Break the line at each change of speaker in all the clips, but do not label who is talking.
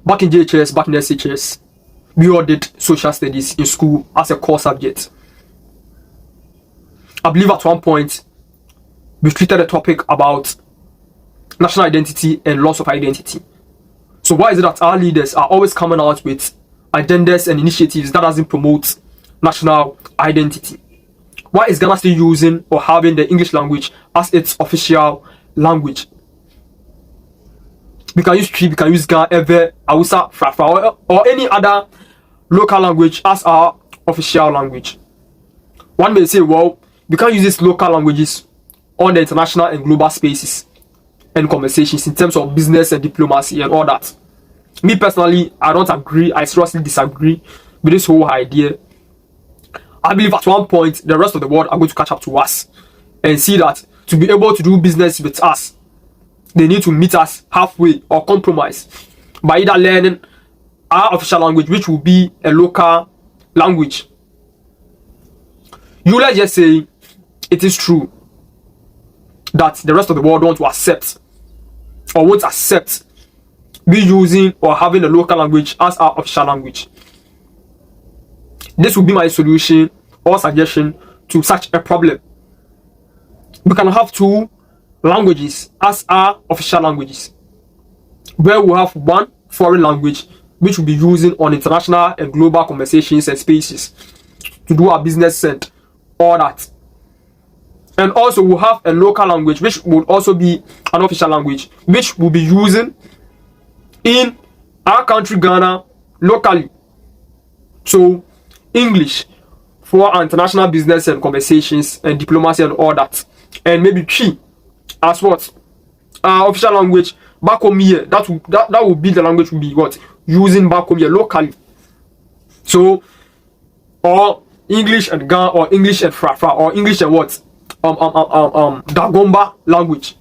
back in JHS, back in SHS, we all did social studies in school as a core subject. I believe at one point we treated a topic about national identity and loss of identity. So why is it that our leaders are always coming out with agendas and initiatives that doesn't promote national identity? Why is Ghana still using or having the English language as its official language? We can use Tree, we can use Ga, Ewe, Hausa, Frafra, or any other local language as our official language. One may say, well, we can't use these local languages on the international and global spaces and conversations in terms of business and diplomacy and all that. Me personally, I don't agree. I seriously disagree with this whole idea. I believe at one point the rest of the world are going to catch up to us and see that to be able to do business with us, they need to meet us halfway or compromise by either learning our official language, which will be a local language. You let's just say it is true that the rest of the world won't accept me using or having a local language as our official language. This will be my solution or suggestion to such a problem. We can have two languages as our official languages, where we have one foreign language which will be using on international and global conversations and spaces to do our business and all that. And also we'll have a local language which will also be an official language which will be using in our country Ghana locally. So English for our international business and conversations and diplomacy and all that, and maybe Chi as what our official language back home here. That will be the language we'll be what using back home here locally. So or English and Ga, or English and Frafra, or English and what Dagomba language.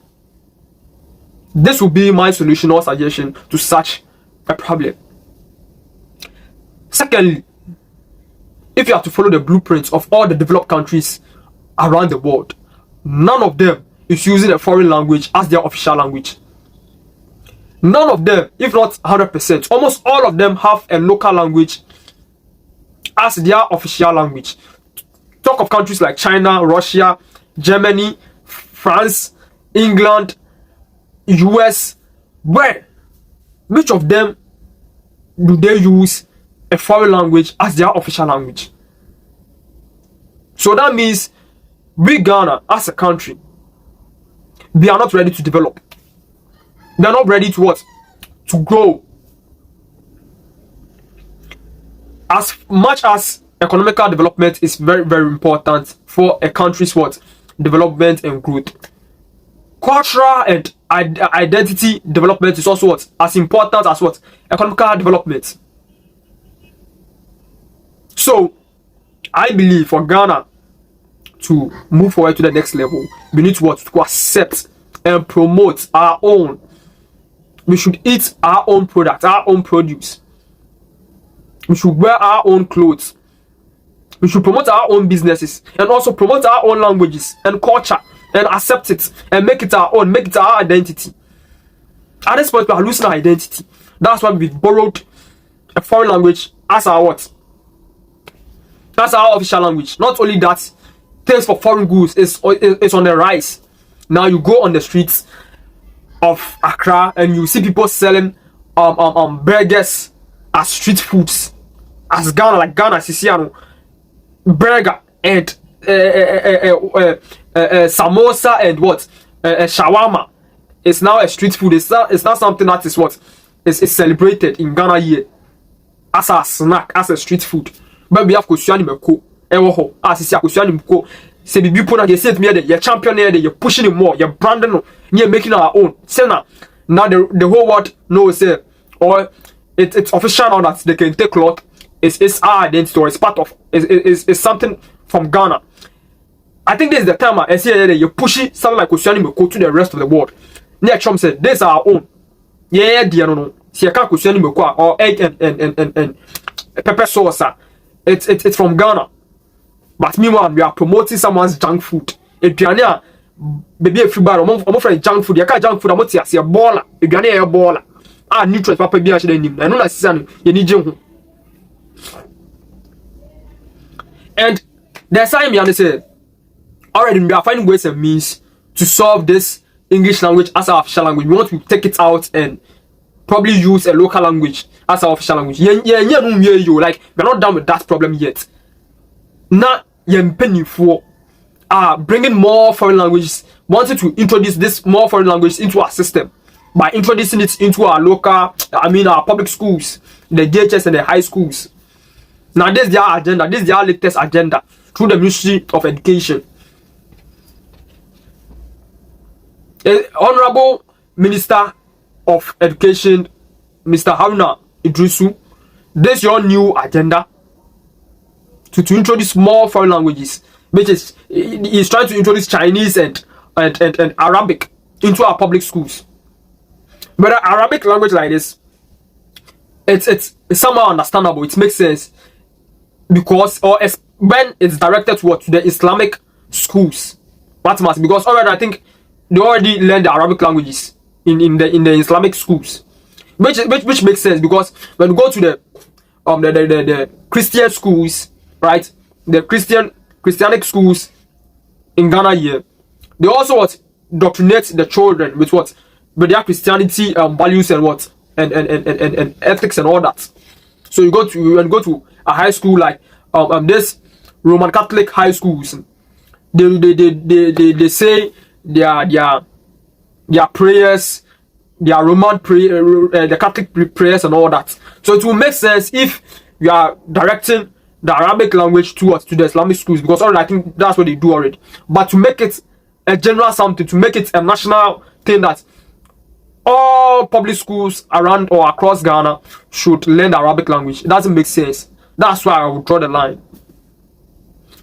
This will be my solution or suggestion to such a problem. Secondly, if you have to follow the blueprints of all the developed countries around the world, none of them is using a foreign language as their official language. None of them, if not 100%, almost all of them have a local language as their official language. Talk of countries like China, Russia, Germany, France, England, US. Which of them do they use a foreign language as their official language? So that means we, Ghana as a country, we are not ready to develop. We are not ready to what? To grow. As much as economical development is very, very important for a country's what? Development and growth. Cultural and identity development is also what? As important as what? Economical development. So, I believe for Ghana to move forward to the next level, we need to what? To accept and promote our own. We should eat our own product, our own produce. We should wear our own clothes. We should promote our own businesses and also promote our own languages and culture and accept it and make it our own, make it our identity. At this point, we are losing our identity. That's why we've borrowed a foreign language as our what? That's our official language. Not only that, taste for foreign goods is on the rise. Now you go on the streets of Accra and you see people selling burgers as street foods. As Ghana, like Ghana, Sisiano, burger and samosa and what? Shawarma. It's now a street food. It's not something that is what? Is celebrated in Ghana here as a snack, as a street food. But we have Kosuani Meko, Ewoho, as is Kosuani Meko. Say, be people that you say to me, you're champion here, you're pushing it more, you're branding, you're making our own. Say now the whole world knows, or it's official now that they can take cloth. It's our identity, or it's part of, it's something from Ghana. I think this is the time I see you push it, something like Kosuani Meko to the rest of the world. Near Trump said, this is our own. Yeah, dear, no. See, I can't Kosuani Meko or egg and pepper sauce. It's from Ghana. But meanwhile, we are promoting someone's junk food. If you are baby, if you buy a junk food, you can't junk food. I'm not a baller. If you are a baller, nutrients papa bi a shede nim na no na sisa no ye ni je ho. And there's time you say already we are finding ways and means to solve this English language as our official language. We want to take it out and probably use a local language as our official language. Like we're not done with that problem yet. Now for bringing more foreign languages, wanted to introduce this more foreign languages into our system by introducing it into our local, our public schools, the DHS and the high schools. Now this is their agenda. This is their latest agenda through the Ministry of Education. Honorable Minister of Education, Mr. Haruna Idrisu, this is your new agenda to introduce more foreign languages, which is he's trying to introduce Chinese and Arabic into our public schools. But an Arabic language like this, it's somehow understandable. It makes sense because when it's directed to the Islamic schools, because already I think they already learn the Arabic languages in the Islamic schools, which makes sense because when you go to the Christian schools, right, the Christianic schools in Ghana here, they also indoctrinate the children with their Christianity values and ethics and all that. So you go to a high school like this Roman Catholic high schools, they say their prayers, their Roman prayer, the Catholic prayers and all that. So it will make sense if you are directing the Arabic language to the Islamic schools, because already I think that's what they do already. But to make it a general something, to make it a national thing that all public schools around or across Ghana should learn the Arabic language, it doesn't make sense. That's why I would draw the line.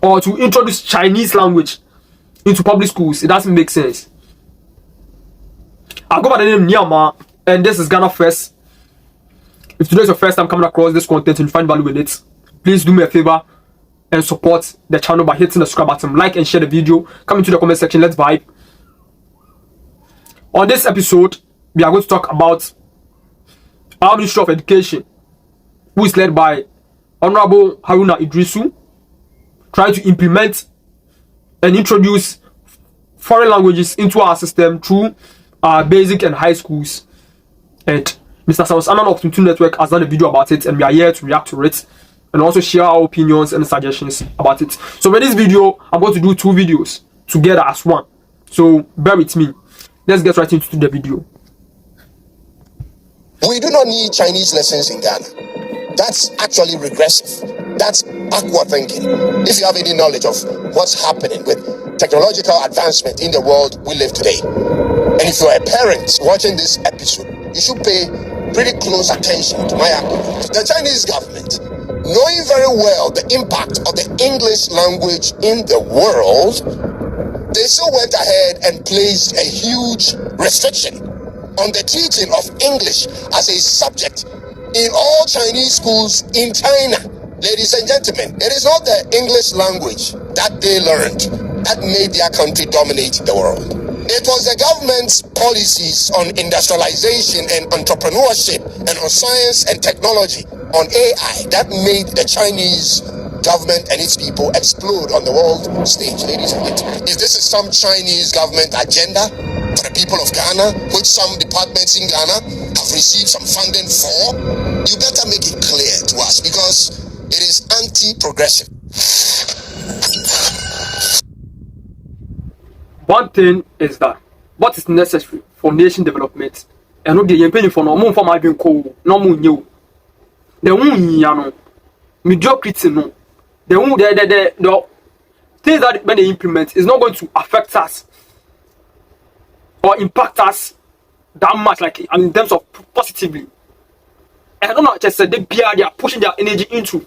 Or to introduce Chinese language into public schools, it doesn't make sense. I go by the name Nyama, and this is Ghana First. If today is your first time coming across this content and you find value in it, please do me a favor and support the channel by hitting the subscribe button, like and share the video. Come into the comment section, let's vibe. On this episode, we are going to talk about our Ministry of Education, who is led by Honorable Haruna Idrisu, trying to implement and introduce foreign languages into our system through our basic and high schools. And Mr. Samus Anan of Tuntun Network has done a video about it, and we are here to react to it and also share our opinions and suggestions about it. So for this video, I'm going to do two videos together as one. So bear with me. Let's get right into the video.
We do not need Chinese lessons in Ghana. That's actually regressive. That's backward thinking. If you have any knowledge of what's happening with technological advancement in the world we live today, and if you're a parent watching this episode, you should pay pretty close attention to my argument. The Chinese government, knowing very well the impact of the English language in the world, they still went ahead and placed a huge restriction on the teaching of English as a subject in all Chinese schools in China. Ladies and gentlemen, it is not the English language that they learned that made their country dominate the world. It was the government's policies on industrialization and entrepreneurship and on science and technology, on AI, that made the Chinese government and its people explode on the world stage. Ladies and gentlemen, if this is some Chinese government agenda for the people of Ghana, which some departments in Ghana have received some funding for, you better make it clear to us, because it is anti-progressive.
One thing is that what is necessary for nation development, and what the European for no more for my being cold, no more new. The one mediocrity, no. The things that when they implement is not going to affect us or impact us that much, like in terms of positively. And I don't know, just said they are pushing their energy into.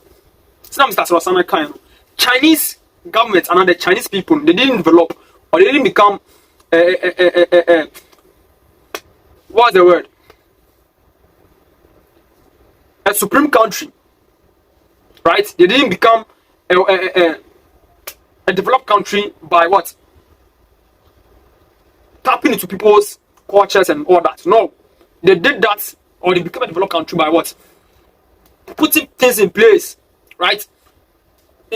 It's not Mr. Sarasana kind. Chinese government and the Chinese people, they didn't develop or they didn't become what's the word? A supreme country, right? They didn't become a developed country by what? Tapping into people's cultures and all that. No, they did that or they become a developed country by what? Putting things in place, right?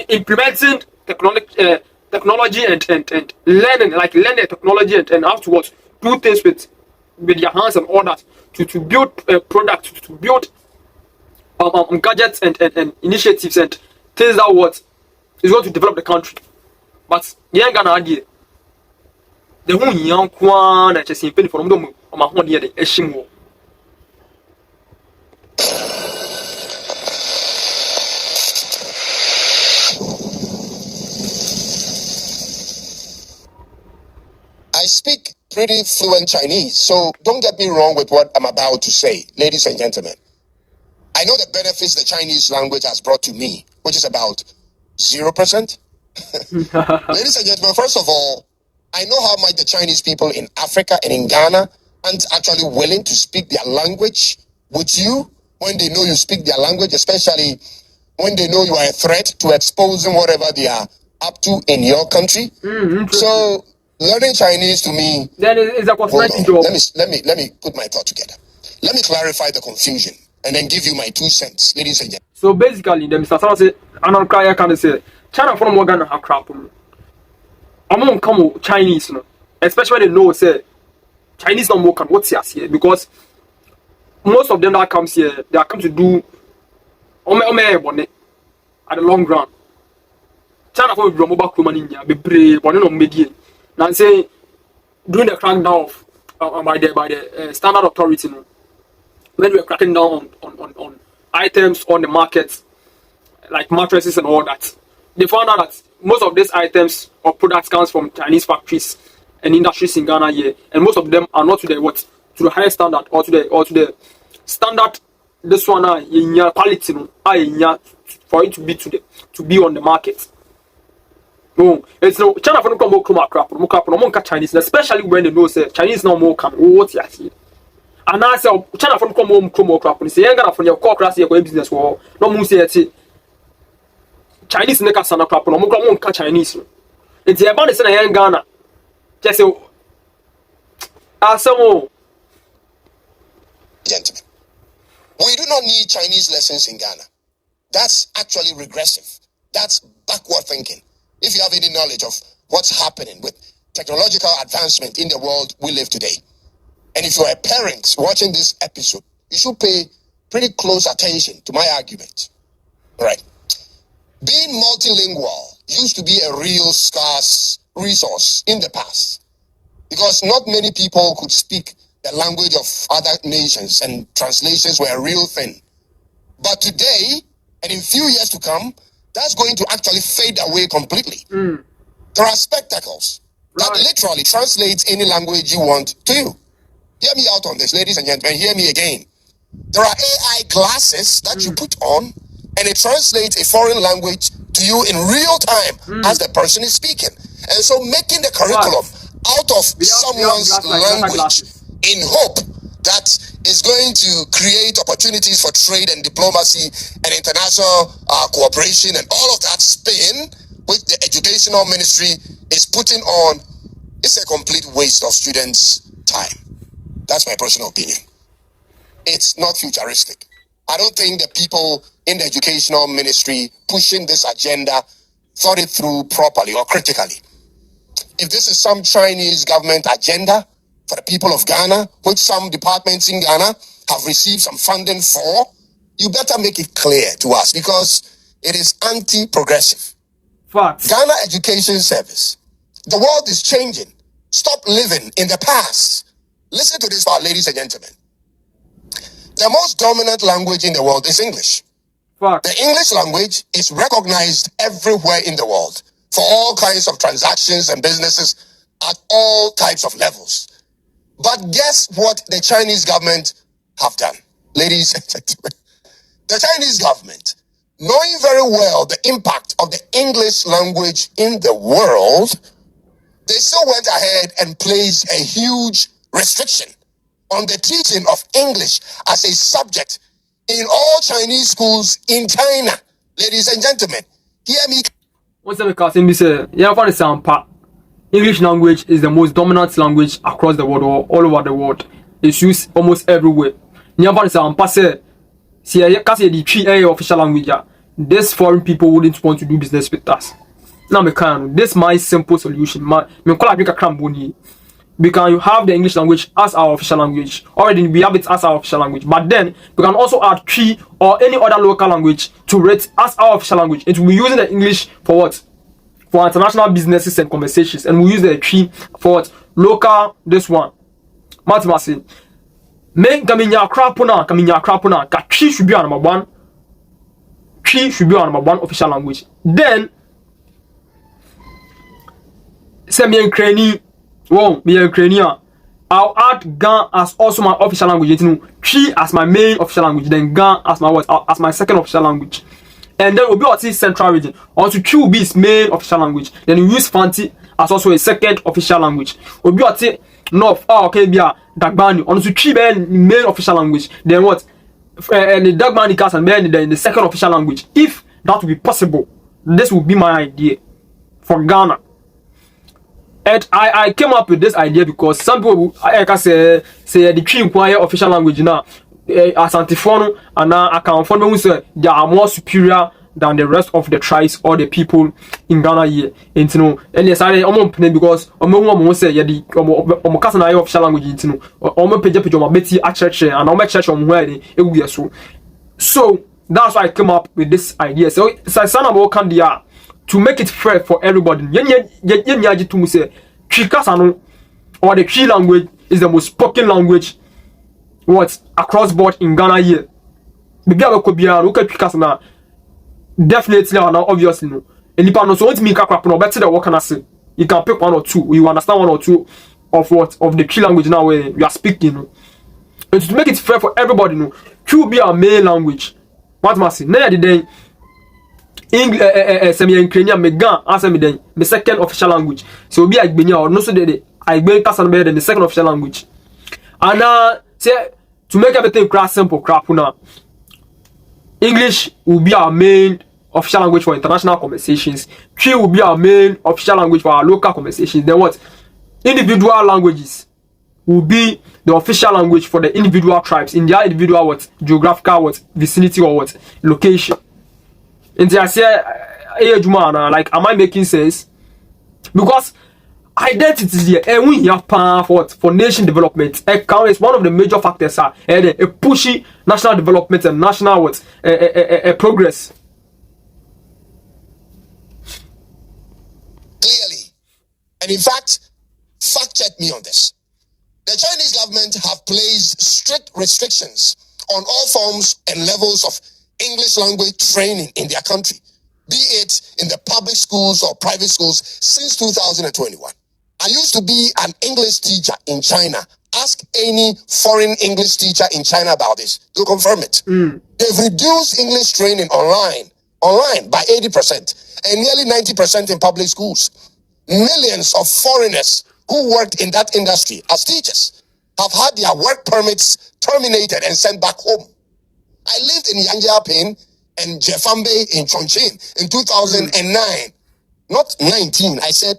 Implementing technology and learning, like learning technology and how to what? Do things with their hands and all that to build a product, to build gadgets and initiatives and things that what is going to develop the country. But the young Ghana idea, the whole young Kwan and just pay for them on my one year the Eshimo.
I speak pretty fluent Chinese, so don't get me wrong with what I'm about to say, ladies and gentlemen. I know the benefits the Chinese language has brought to me, which is about 0%. Ladies and gentlemen, first of all, I know how much the Chinese people in Africa and in Ghana aren't actually willing to speak their language with you when they know you speak their language, especially when they know you are a threat to exposing whatever they are up to in your country. So learning Chinese to me,
then it's a cosmetic job.
Let me put my thought together. Let me clarify the confusion and then give you my 2 cents, ladies and gentlemen.
So basically, the Mr. Sama say, "Anon kaya can say China from Ghana have crap. I'm come Chinese, no, especially when they know say Chinese no more can what's here because most of them that comes here, they are come to do at the long run. China for be mobile crew in be brave, but no media. Now say during the crackdown of by the standard authority, no, when we were cracking down on items on the market, like mattresses and all that, they found out that most of these items or products comes from Chinese factories and industries in Ghana here, and most of them are not to the highest standard or to the standard. This one in your quality, for it to be on the market. No, it's no China for no come crap, Chinese, especially when they know say Chinese no more can what you see. And I say China for no come crap. Say you're gonna for your core class your business war. No more say Chinese neka sana crap. No more come Chinese. It's about the say in Ghana. Just say some
Gentlemen, we do not need Chinese lessons in Ghana. That's actually regressive. That's backward thinking. If you have any knowledge of what's happening with technological advancement in the world we live today, and if you're a parent watching this episode, you should pay pretty close attention to my argument. All right. Being multilingual used to be a real scarce resource in the past because not many people could speak the language of other nations and translations were a real thing. But today, and in few years to come, that's going to actually fade away completely. There are spectacles that literally translates any language you want to you. Hear me out on this, ladies and gentlemen. Hear me again. There are AI glasses that you put on, and it translates a foreign language to you in real time as the person is speaking. And so making the curriculum out of someone's language in hope that is going to create opportunities for trade and diplomacy and international cooperation and all of that spin which the educational ministry is putting on is a complete waste of students' time. That's my personal opinion. It's not futuristic. I don't think the people in the educational ministry pushing this agenda thought it through properly or critically. If this is some Chinese government agenda for the people of Ghana, which some departments in Ghana have received some funding for, you better make it clear to us because it is anti-progressive.
Facts.
Ghana Education Service. The world is changing. Stop living in the past. Listen to this part, ladies and gentlemen. The most dominant language in the world is English.
Facts.
The English language is recognized everywhere in the world for all kinds of transactions and businesses at all types of levels. But guess what the Chinese government have done, ladies and gentlemen? The Chinese government, knowing very well the impact of the English language in the world, they still went ahead and placed a huge restriction on the teaching of English as a subject in all Chinese schools in China. Ladies and gentlemen, hear me.
What's the because in this English language is the most dominant language across the world or all over the world. It's used almost everywhere. Nearby is on pass. See, I can't say the three official language. These foreign people wouldn't want to do business with us. Now, me can. This is my simple solution. Me call Africa cramboni. We can have the English language as our official language. Already we have it as our official language. But then we can also add Cree or any other local language to it as our official language. It will be using the English for what? For international businesses and conversations. And we use the Cree for what? Local, this one. Mathematics. Men kaminya krapuna, ka Cree should be our number one. Cree should be our number one official language. Then, semi Ukrainian. Well, me Ukrainian. I'll add Gan as also my official language. You know, Cree as my main official language. Then Gan as my what? As my second official language. And then we'll be at central region. Also, Cree will be its main official language. Then we use Fanti as also a second official language. We'll be at North. Oh, okay, be a Dagbani. Also, Cree be main official language. Then what? And the Dagbani cast and then the second official language. If that will be possible, this will be my idea for Ghana. And I came up with this idea because some people I can say the Cree require official language now. As antiphon and now I can find who say they are more superior than the rest of the tribes or the people in Ghana here. And you know, and yes, I because say yeah the official language. You know, page at church and church where it will be so that's why I came up with this idea. So Candia to make it fair for everybody. To say Chikasano or the Cree language is the most spoken language what across board in Ghana here. Maybe I could be a local Chikasana. Definitely or not obviously no. And if I know so what me crap no better than what can I say? You can pick one or two. You understand one or two of what of the Cree language now where you are speaking. And to make it fair for everybody, no, Cree will be our main language. What must I say? Now the day English, semi-Ukrainian, me Gan, answer me then, my second official language. So be like Benya or no so the I going pass on better than the second official language. And say to make everything simple, crap now. English will be our main official language for international conversations. Cree will be our main official language for our local conversations. Then what? Individual languages will be the official language for the individual tribes in their individual what geographical what vicinity or what location. And I say, like, am I making sense? Because identity here, and we have power for nation development. Account is one of the major factors. A pushy national development and national what progress.
Clearly, and in fact check me on this. The Chinese government have placed strict restrictions on all forms and levels of English language training in their country, be it in the public schools or private schools, since 2021. I used to be an English teacher in China. Ask any foreign English teacher in China about this. They'll confirm it. They've reduced English training online by 80% and nearly 90% in public schools. Millions of foreigners who worked in that industry as teachers have had their work permits terminated and sent back home. I lived in Yanjiaping and Jefambe in Chongqing in 2009, not 19. I said,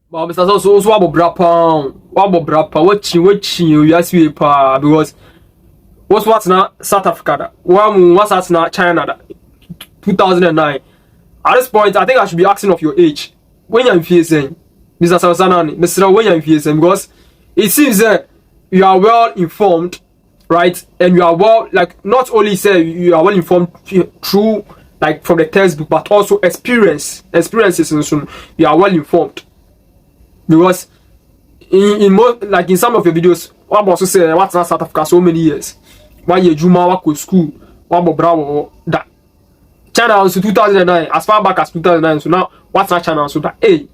but Mr. So what yes we pa because what's now South Africa what's now China 2009. At this point I think I should be asking of your age when you're facing Mr. Sasanani, Mr. when you're facing, because it seems that you are well informed, right? And you are well, like, not only say you are well informed through like from the textbook, but also experiences, and so you are well informed. Because in most, like in some of your videos, what also say what's not South Africa so many years. Why you Juma wako school, what bravo that China also 2009, as far back as 2009. So now what's not China also that hey.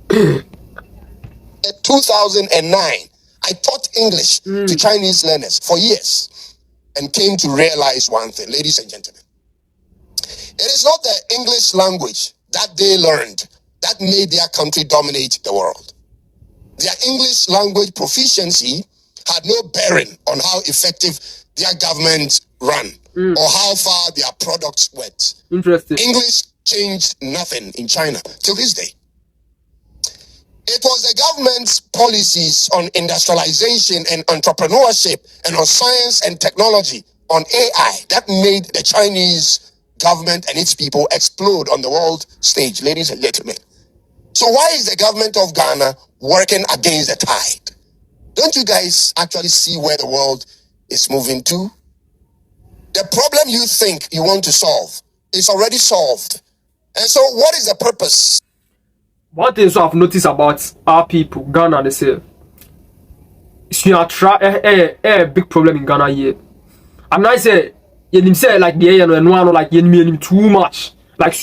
2009, I taught English to Chinese learners for years and came to realize one thing, ladies and gentlemen. It is not the English language that they learned that made their country dominate the world. Their English language proficiency had no bearing on how effective their government ran or how far their products went.
Interesting.
English changed nothing in China till this day. It was the government's policies on industrialization and entrepreneurship and on science and technology, on AI, that made the Chinese government and its people explode on the world stage, ladies and gentlemen. So why is the government of Ghana working against the tide? Don't you guys actually see where the world is moving to? The problem you think you want to solve is already solved. And so what is the purpose?
One thing so I've noticed about our people, Ghana, they say, a big problem in Ghana here. I'm not saying, you say like the and one like you mean too much. Like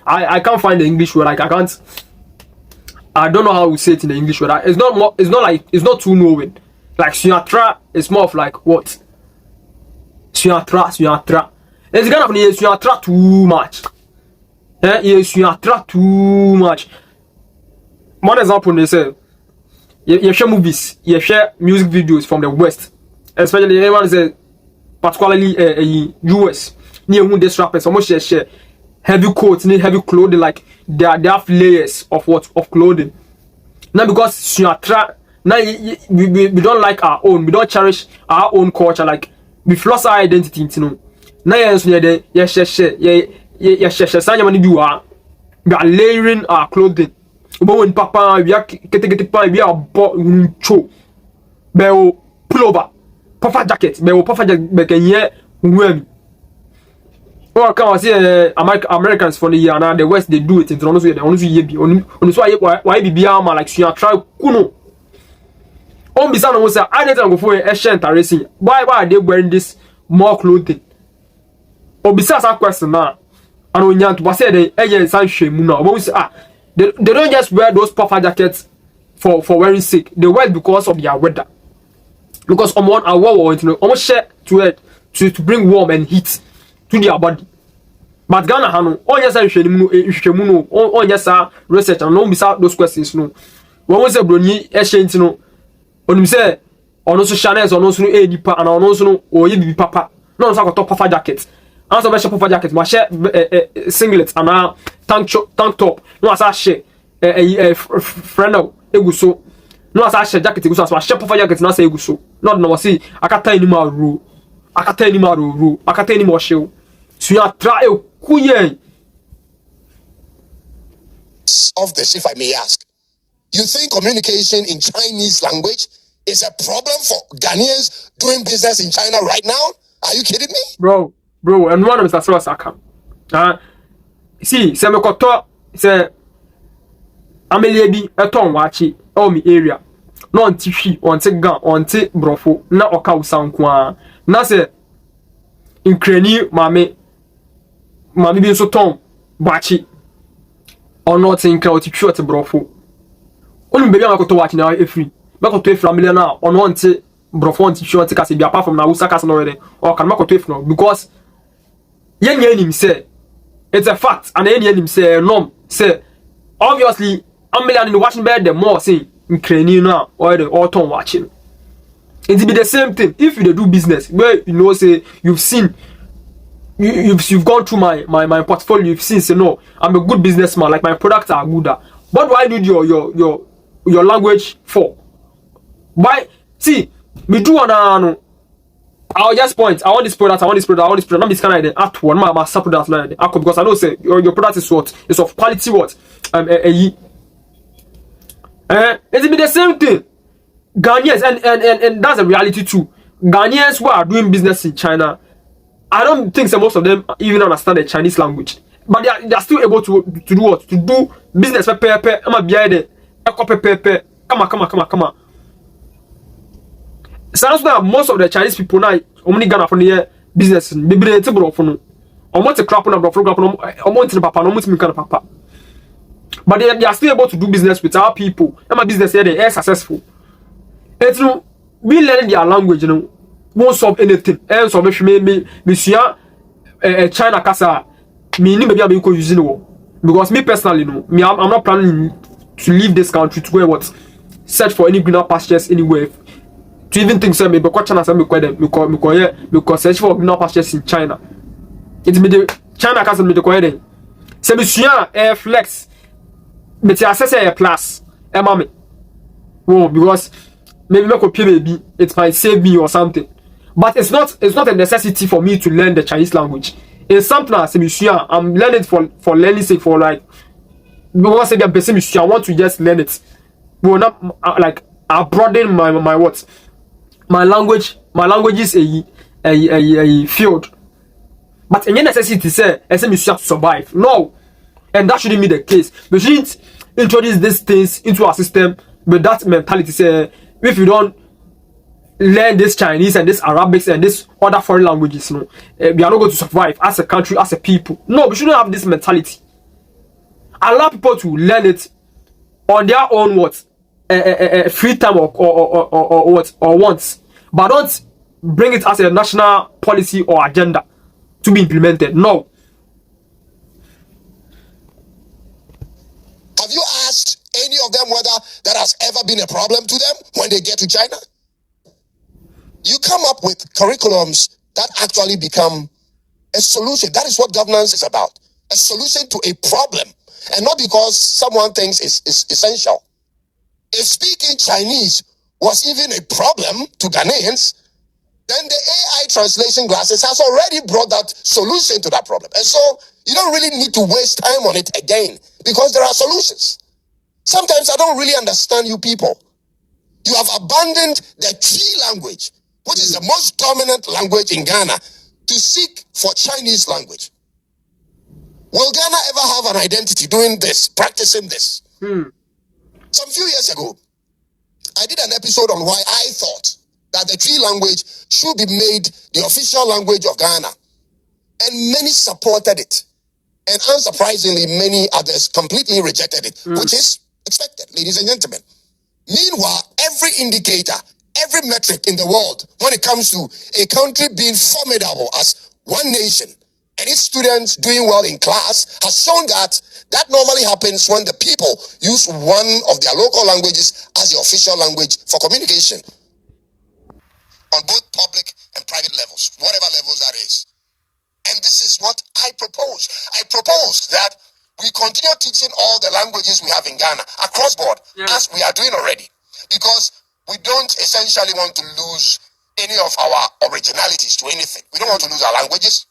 I can't find the English word. Like I don't know how we say it in the English word. It's not too knowing. Like Suatra is more of like what? Suatra. It's kind of Suatra too much. Suatra too much. One example, they say, you share movies, you share music videos from the West, especially everyone say, particularly US. Near who this rappers almost share heavy coats, heavy clothing, like they have layers of clothing. Now because Suatra, now we don't like our own, we don't cherish our own culture, like we lost our identity, you know. Now we are layering our clothing. When papa we are get we are cho be pullover puffer jacket be puffer jacket be kenye wem or can say Americans for the year now the West they do it in Toronto so they only ye bi on so why be ma like you try kuno on be say say I don't go for a shirt racing why are they wearing this more clothing obisa sa question na and onya to say the agent san hwemu na obo say they don't just wear those puffer jackets for wearing sick. They wear it because of their weather. Because someone a war you know, almost share to bring warm and heat to their body. But Ghana hano, on yes shemu on yes research and no miss those questions no. When we say broni ancient no, on say on also Chanel on also nipa and on also no or ye papa. No so got puffer jackets. And so be puffer jackets, but share singlet and tank top. No as share friend eguso. No as share jacket eguso as share puffer jacket na say eguso. Not no see akata ni ma ru. Akata ni ma ru. Akata ni mo shew. So you try kunye.
Of this, if I may ask, you think communication in Chinese language is a problem for Ghanaians doing business in China right now? Are you kidding me?
Bro, and one of Mr. Saka. See, se me koto se Amelie bi eton wachi o mi area. No onti hwi, onti gan, onti brofo, na oka usankwa. Na se inkreni mame bi so ton wachi. Ono te inkra oti hwi oti brofo. Onu bebi amakoto wachi na efri. Makoto efri Amelie na ono onti brofo onti hwi onti kase bi apart from na usa kase no wede. O kan makoto efri no because yen him say it's a fact and yen him say norm say obviously Amelia in watching bed the more say Ukraine now or the autumn watching. It be the same thing if you do business where you know say you've seen you've gone through my portfolio, you've seen say no, I'm a good businessman, like my products are good. What do I need your language for? Why see me do one I'll just point. I want this product. Not this kind of at one. My product like because I know say your product is what is of quality. What it be the same thing. Ghanaians and that's a reality too. Ghanaians who are doing business in China, I don't think so most of them even understand the Chinese language, but they are still able to do what to do business. Come. Sounds like most of the Chinese people now only Ghana from the business. Maybe they table for no. Almost a crap on a almost the papa, almost me kind of papa. But they are still able to do business with our people. And my business here they are successful. It's no we learn their language, you know, won't solve anything. And so me China casa me maybe I'm using the because me personally no me I'm not planning to leave this country to go what search for any greener pastures anywhere. To even think so, me because China say me search for greener pastures in China. It me the China can't me the question. Say me air flex, me ti access air plus Emma, well, because maybe make a baby, it might save me or something. But it's not a necessity for me to learn the Chinese language. It's something as I'm learning for learning sake, for like because I want to just learn it. Well, not like I broaden my what my language. My language is a field, but any necessity say to survive. No, and that shouldn't be the case. We shouldn't introduce these things into our system with that mentality. Say if you don't learn this Chinese and this Arabic and this other foreign languages, no, we are not going to survive as a country, as a people. No, we shouldn't have this mentality. Allow people to learn it on their own what free time or what or wants, but don't bring it as a national policy or agenda to be implemented. No.
Have you asked any of them whether that has ever been a problem to them when they get to China? You come up with curriculums that actually become a solution. That is what governance is about. A solution to a problem. And not because someone thinks it's essential. If speaking Chinese was even a problem to Ghanaians, then the AI translation glasses has already brought that solution to that problem. And so you don't really need to waste time on it again because there are solutions. Sometimes I don't really understand you people. You have abandoned the Twi language, which is the most dominant language in Ghana, to seek for Chinese language. Will Ghana ever have an identity doing this, practicing this? Some few years ago, I did an episode on why I thought that the Twi language should be made the official language of Ghana. And many supported it. And unsurprisingly, many others completely rejected it, which is expected, ladies and gentlemen. Meanwhile, every indicator, every metric in the world, when it comes to a country being formidable as one nation, and its students doing well in class, has shown that that normally happens when the people use one of their local languages as the official language for communication on both public and private levels, whatever levels that is. And this is what I propose. I propose that we continue teaching all the languages we have in Ghana across board, as we are doing already, because we don't essentially want to lose any of our originalities to anything. We don't want to lose our languages.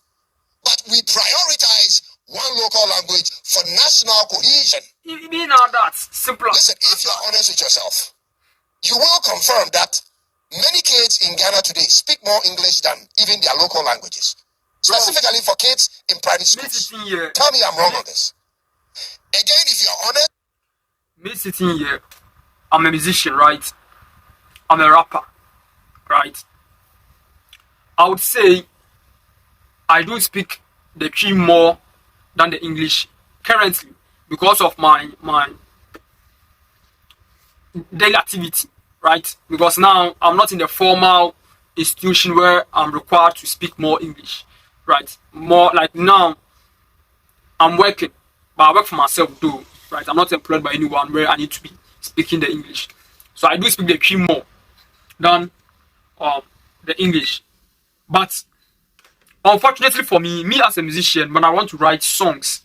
But we prioritize one local language for national cohesion.
You mean now that's simple.
Listen, if you're honest with yourself, you will confirm that many kids in Ghana today speak more English than even their local languages. Specifically for kids in private schools. Tell me I'm wrong on this. Again, if you're honest.
Me sitting here, I'm a musician, right? I'm a rapper, right? I would say I do speak the Twi more than the English currently because of my daily activity, right? Because now I'm not in the formal institution where I'm required to speak more English, right? More like now I'm working, but I work for myself too, right? I'm not employed by anyone where I need to be speaking the English. So I do speak the Twi more than the English. But unfortunately for me as a musician, when I want to write songs,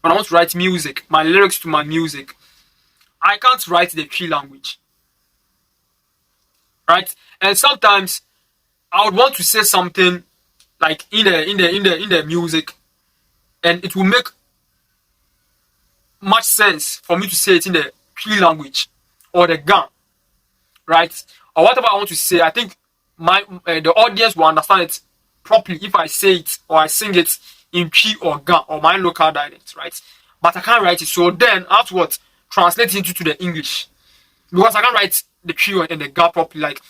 when I want to write music, my lyrics to my music, I can't write the Twi language, right? And sometimes I would want to say something like in the music, and it will make much sense for me to say it in the Twi language or the Ga, right? Or whatever I want to say. I think the audience will understand it properly if I say it or I sing it in Twi or Ga or my local dialect, right? But I can't write it. So then afterwards, translate it into the English, because I can't write the Twi and the Ga properly. Like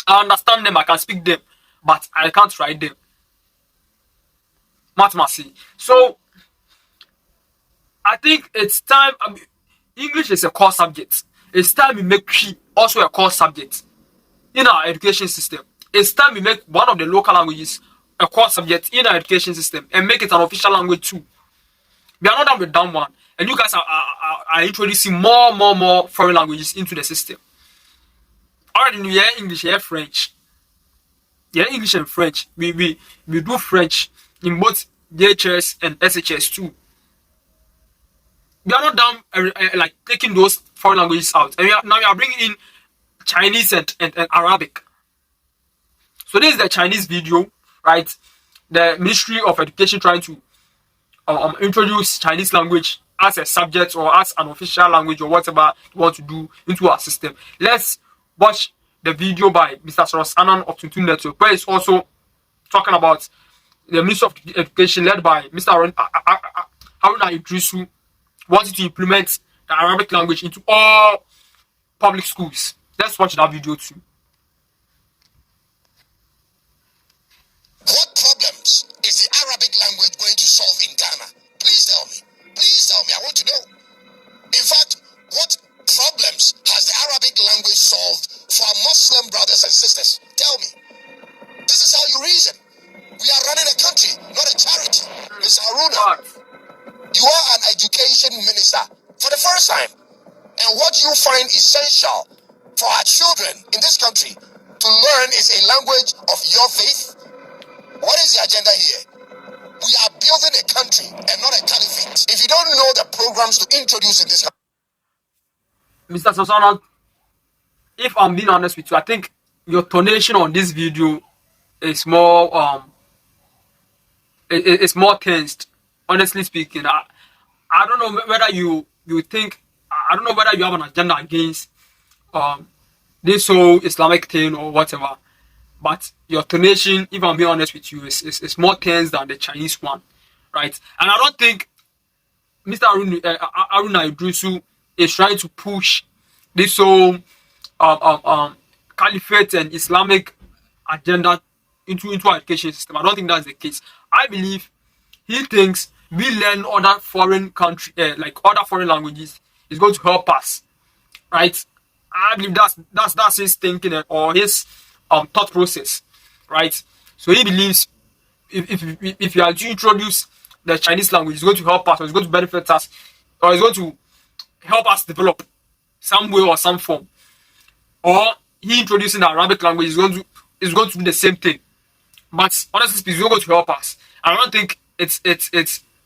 I understand them, I can speak them, but I can't write them. Mathematics. So I think it's time. English is a core subject. It's time we make Twi also a core subject in our education system. It's time we make one of the local languages a core subject in our education system and make it an official language too. We are not done with that one, and you guys are introducing more foreign languages into the system. Already we hear English, we hear French. Yeah, English and French. We do French in both DHS and SHS too. We are not done like taking those foreign languages out. And now we are bringing in Chinese and Arabic. So this is the Chinese video, right? The Ministry of Education trying to introduce Chinese language as a subject or as an official language or whatever you want to do into our system. Let's watch the video by Mr. Soros Annan of Tuntun Network, where it's also talking about the Ministry of Education led by Mr. Haruna Idrisu wanting to implement the Arabic language into all public schools. Let's watch that video too.
What problems is the Arabic language going to solve in Ghana? Please tell me. Please tell me. I want to know. In fact, what problems has the Arabic language solved for our Muslim brothers and sisters? Tell me. This is how you reason. We are running a country, not a charity. Ms. Haruna, you are an education minister for the first time. And what you find essential for our children in this country to learn is a language of your faith. What is the agenda here? We are building a country and not a caliphate. If you don't know the programs to introduce in this country.
Mr. Sosana, if I'm being honest with you, I think your tonation on this video is more it's more tensed. Honestly speaking, I don't know whether you think, I don't know whether you have an agenda against this whole Islamic thing or whatever. But your tonation, if I'm being honest with you, is more tense than the Chinese one, right? And I don't think Mr. Haruna Idrisu is trying to push this whole caliphate and Islamic agenda into our education system. I don't think that's the case. I believe he thinks we learn other foreign country, like other foreign languages, is going to help us, right? I believe that's his thinking or his thought process, right? So he believes if you are to introduce the Chinese language, it's going to help us, or it's going to benefit us, or it's going to help us develop some way or some form. Or he introducing the Arabic language is going to do the same thing. But honestly speaking, it's not going to help us. I don't think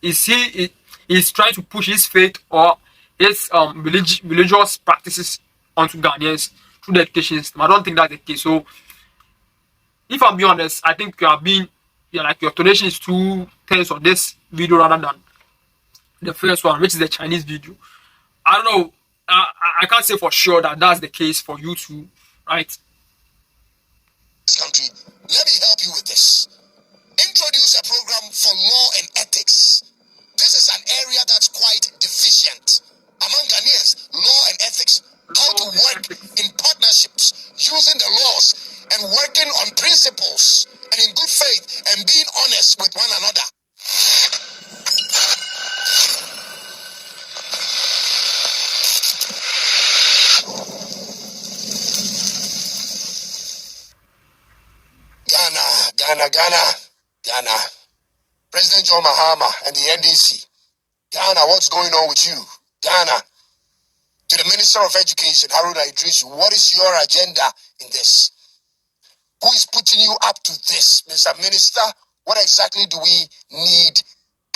he's trying to push his faith or his religious practices onto Ghanaians through the education system. I don't think that's the case. So if I'm being honest, I think your tonation is too tense on this video rather than the first one, which is the Chinese video. I don't know. I can't say for sure that that's the case for you too, right?
This country, let me help you with this. Introduce a program for law and ethics. This is an area that's quite deficient among Ghanaians. Law and ethics. How to work in partnerships, using the laws and working on principles and in good faith and being honest with one another. Ghana. President John Mahama and the NDC. Ghana, what's going on with you? Ghana. To the Minister of Education, Haruna Idrisu, what is your agenda in this? Who is putting you up to this, Mr. Minister? What exactly do we need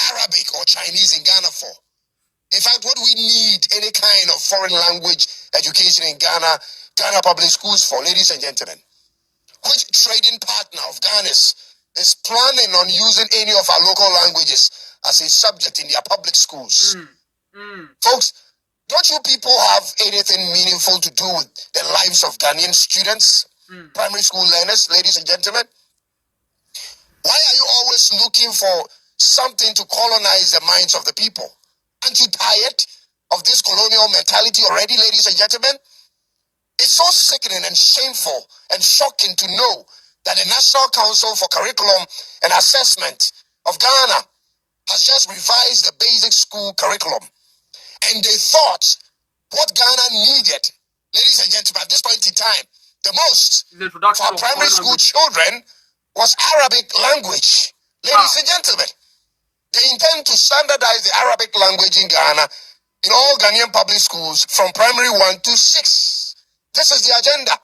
Arabic or Chinese in Ghana for? In fact, what do we need any kind of foreign language education in Ghana public schools for, ladies and gentlemen? Which trading partner of Ghana's is planning on using any of our local languages as a subject in their public schools? Folks, don't you people have anything meaningful to do with the lives of Ghanaian students, primary school learners, ladies and gentlemen? Why are you always looking for something to colonize the minds of the people? Aren't you tired of this colonial mentality already, ladies and gentlemen? It's so sickening and shameful and shocking to know that the National Council for Curriculum and Assessment of Ghana has just revised the basic school curriculum. And they thought what Ghana needed, ladies and gentlemen, at this point in time, the most for our primary school children was Arabic language. Ladies and gentlemen, they intend to standardize the Arabic language in Ghana in all Ghanaian public schools from primary 1 to 6. This is the agenda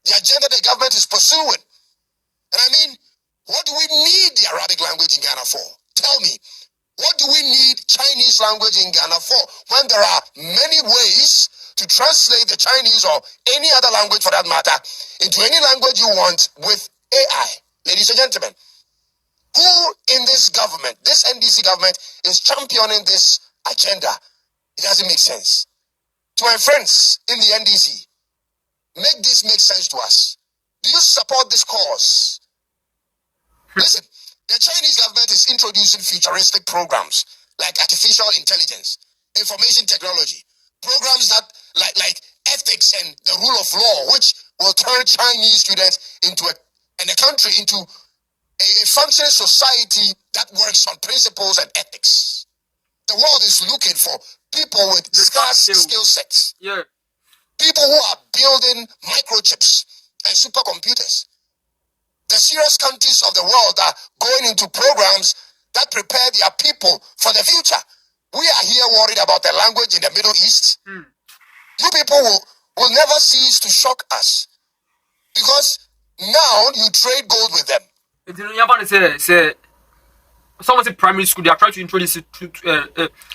the government is pursuing. And I mean, what do we need the Arabic language in Ghana for? Tell me, what do we need Chinese language in Ghana for when there are many ways to translate the Chinese or any other language for that matter into any language you want with AI. Ladies and gentlemen, who in this government, this NDC government, is championing this agenda? It doesn't make sense. To my friends in the NDC, make this make sense to us. Do you support this cause? Listen, the Chinese government is introducing futuristic programs like artificial intelligence, information technology, programs that like ethics and the rule of law, which will turn Chinese students and the country into a functioning society that works on principles and ethics. The world is looking for people with scarce skill sets.
Yeah.
People who are building microchips and supercomputers. The serious countries of the world are going into programs that prepare their people for the future. We are here worried about the language in the Middle East. You people will never cease to shock us because now you trade gold with them.
Someone said primary school, they are trying to introduce it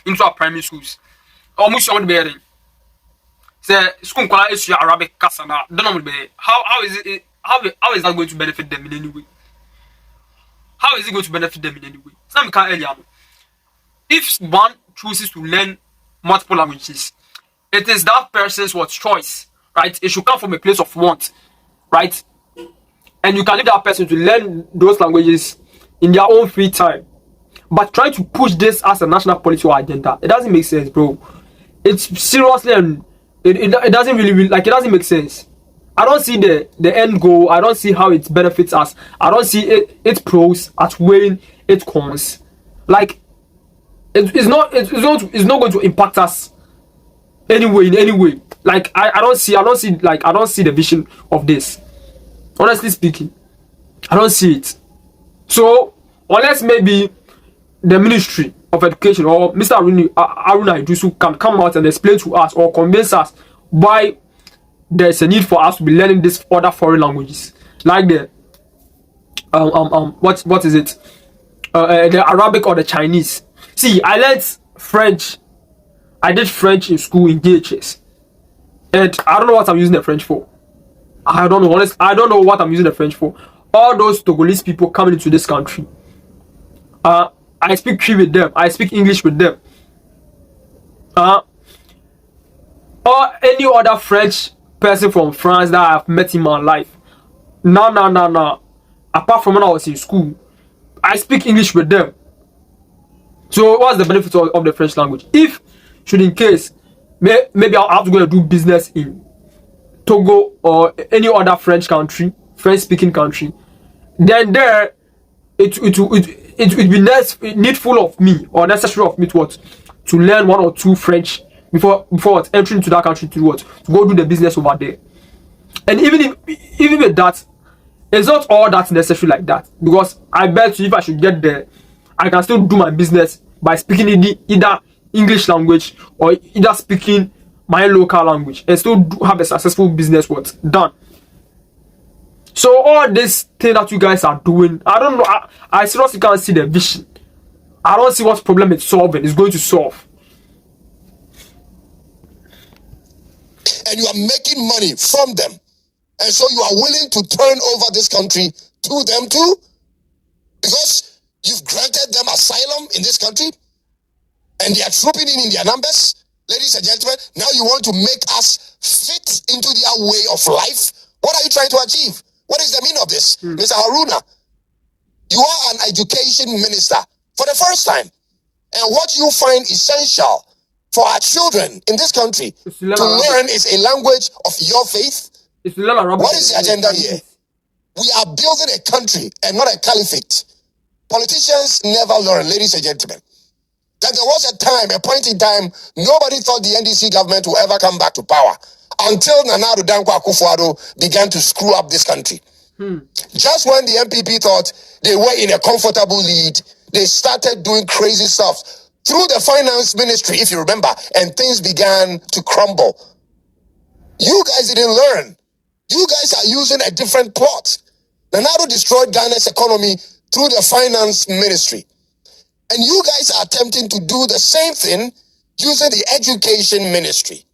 into our primary schools. Almost on the bearing. Say school is Arabic Kasana. How is that going to benefit them in any way? How is it going to benefit them in any way? If one chooses to learn multiple languages, it is that person's choice, right? It should come from a place of want, right? And you can leave that person to learn those languages in their own free time. But trying to push this as a national policy or agenda, it doesn't make sense, bro. It's seriously, and it doesn't really like, it doesn't make sense. I don't see the end goal. I don't see how it benefits us. I don't see its pros outweighing its cons. Like it's not going to impact us anyway in any way. Like I don't see the vision of this. Honestly speaking, I don't see it. So unless maybe the Ministry of Education or Mr. Aruna Idusu can come out and explain to us or convince us why there's a need for us to be learning these other foreign languages, like the what is it, the Arabic or the Chinese. See, I learned French. I did French in school in DHS, and I don't know what I'm using the French for. I don't know. Honestly, I don't know what I'm using the French for. All those Togolese people coming into this country, I speak Cree with them. I speak English with them. Or any other French person from France that I've met in my life. No. Apart from when I was in school, I speak English with them. So what's the benefit of the French language? If, should in case, maybe I'll have to go and do business in Togo or any other French speaking country, then there it would be needful of me or necessary of me to learn one or two French before entering into that country to go do the business over there. And even with that, it's not all that necessary like that, because I bet you if I should get there, I can still do my business by speaking either English language or either speaking my local language and still have a successful business done. So all this thing that you guys are doing, I don't know. I seriously can't see the vision. I don't see what problem it's going to solve.
And you are making money from them. And so you are willing to turn over this country to them too? Because you've granted them asylum in this country and they are trooping in their numbers. Ladies and gentlemen, now you want to make us fit into their way of life? What are you trying to achieve? What is the meaning of this? Mr. Haruna, you are an education minister for the first time. And what you find essential for our children in this country to learn is a language of your faith. What is the agenda here? We are building a country and not a caliphate. Politicians never learn, ladies and gentlemen. That there was a point in time, nobody thought the NDC government would ever come back to power until Nana Addo Dankwa Akufo-Addo began to screw up this country. Just when the MPP thought they were in a comfortable lead, they started doing crazy stuff through the finance ministry, if you remember, and things began to crumble. You guys didn't learn. You guys are using a different plot. Nana Addo destroyed Ghana's economy through the finance ministry. And you guys are attempting to do the same thing using the education ministry.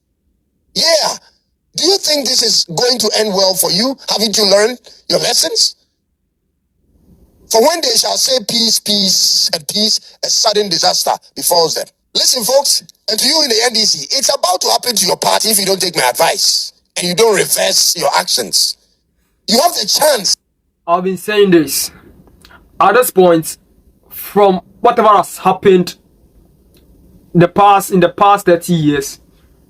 Yeah. Do you think this is going to end well for you? Haven't you learned your lessons? For when they shall say peace, peace, and peace, a sudden disaster befalls them. Listen, folks, and to you in the NDC, it's about to happen to your party if you don't take my advice and you don't reverse your actions. You have the chance.
I've been saying this. At this point, from whatever has happened in the past 30 years,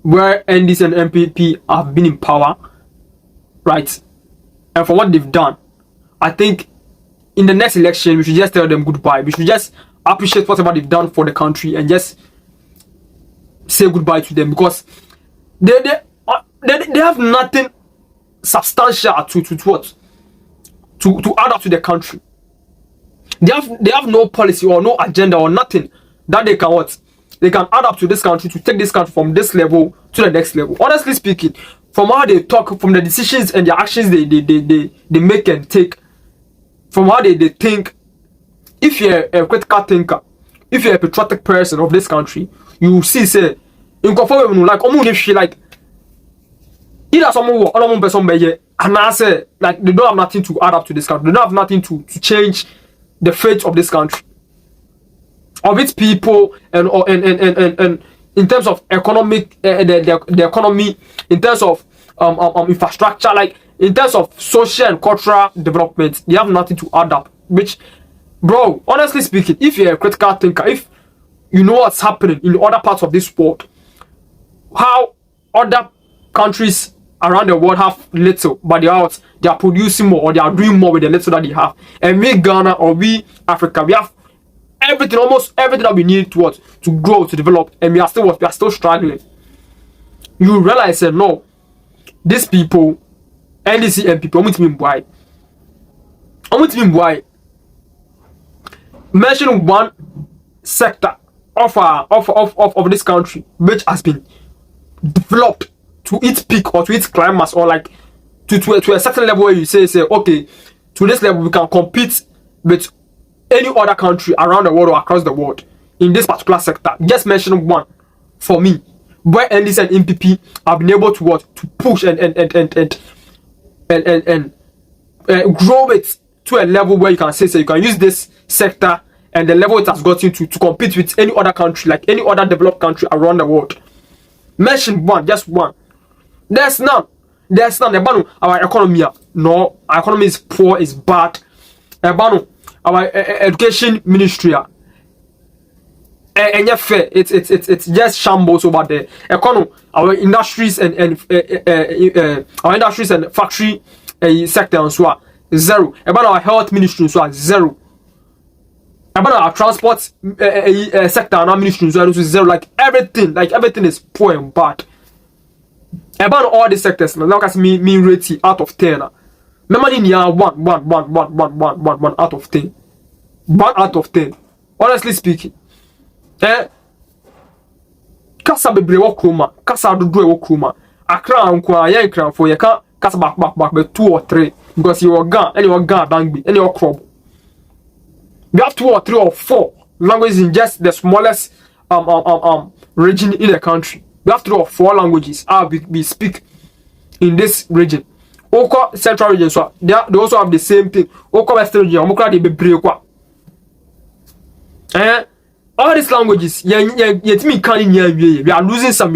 where NDC and MPP have been in power, right? And for what they've done, I think in the next election, we should just tell them goodbye. We should just appreciate whatever they've done for the country and just say goodbye to them, because they have nothing substantial to add up to the country. They have no policy or no agenda or nothing that they can add up to this country to take this country from this level to the next level. Honestly speaking, from how they talk, from the decisions and the actions they make and take, from how they think, if you're a critical thinker, if you're a patriotic person of this country, you see, say, in conform like either someone or one person and I say, like, they don't have nothing to add up to this country. They don't have nothing to change the fate of this country, of its people, and in terms of economic, the economy, in terms of infrastructure, like in terms of social and cultural development, they have nothing to add up. Which, bro, honestly speaking, if you're a critical thinker, if you know what's happening in other parts of this world, how other countries around the world have little, but they are producing more, or they are doing more with the little that they have, and we Ghana or we Africa, we have everything, almost everything that we need to grow, to develop, and we are still struggling. You realize that no, these people, NDC and people, I'm going to mean why. Mention one sector of this country which has been developed to its peak or to its climax, or like to a certain level where you say okay, to this level we can compete with any other country around the world or across the world in this particular sector. Just mention one for me where NDC and MPP have been able to push and grow it to a level where you can say you can use this sector and the level it has gotten to compete with any other country, like any other developed country around the world. Mention one, just one. There's none. Our economy, no, our economy is poor, is bad. Our education ministry, and fair, it's just shambles over there. Economy, our industries and our industries and factory sector and so on, zero. About our health ministry, so zero. About our transport sector and our ministry, so zero. Like everything is poor and bad. About all the sectors, now look at me rating out of 10. Remember in year 1 out of 10. 1 out of 10. Honestly speaking. Kasa bebre wo kroma, kasa dodo wo kroma. Akra anko ayen kran for ye kan kasa back be 2 or 3 because you are Gan and you are Gan bangbi and you are crop. We have 2 or 3 or 4 languages in just the smallest region in the country. We have 3 or 4 languages we speak in this region. Oko central region, so they also have the same thing. Oko western region, omokra de bebre kwa. All these languages, we are losing some.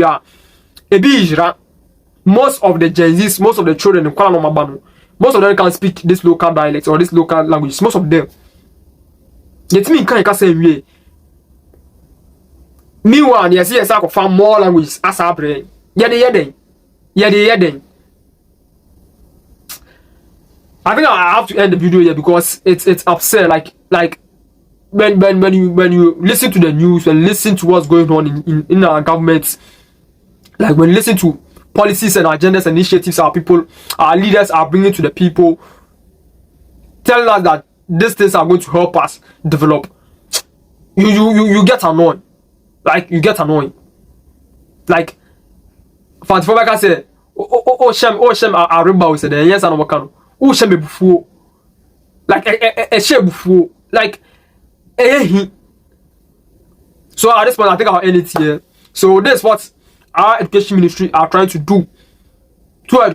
Most of the Gen Zs, most of the children in Kuala Lumpur, most of them can speak this local dialects or this local languages. Most of them. Meanwhile, yes, I can find more languages as I brain. Yede. I think I have to end the video here because it's upset. Like when you listen to the news and listen to what's going on in our governments, like when you listen to policies and agendas and initiatives our leaders are bringing to the people, telling us that these things are going to help us develop, you get annoyed. Like you get annoyed. Like Fantifo Baka said, shem Ariba said, yes, I know what can. Oh, shem bufu. Like a shame bufu. Like so at this point I think I'll end it here. So this is what our education ministry are trying to do to our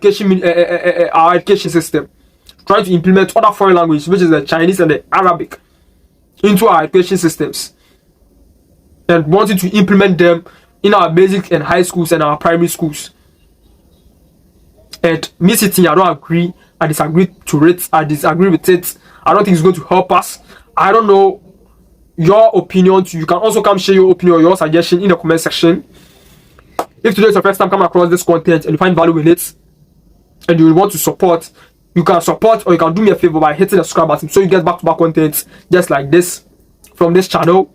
education system, trying to implement other foreign languages, which is the Chinese and the Arabic, into our education systems, and wanting to implement them in our basic and high schools and our primary schools. And me sitting, I don't agree. I disagree to it. I disagree with it. I don't think it's going to help us. I don't know your opinion. You can also come share your opinion or your suggestion in the comment section. If today is your first time coming across this content and you find value in it and you want to support, you can support, or you can do me a favor by hitting the subscribe button so you get back-to-back content just like this from this channel.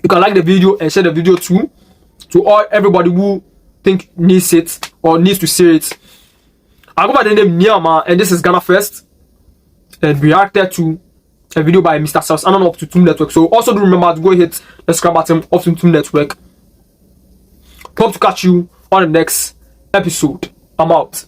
You can like the video and share the video too to everybody who think needs it or needs to see it. I go by the name Niama, and this is Ghana First, and we reacted to a video by Mr. South Anon of Tutum Network. So also do remember to go hit the subscribe button of Tutum Network. Hope to catch you on the next episode. I'm out.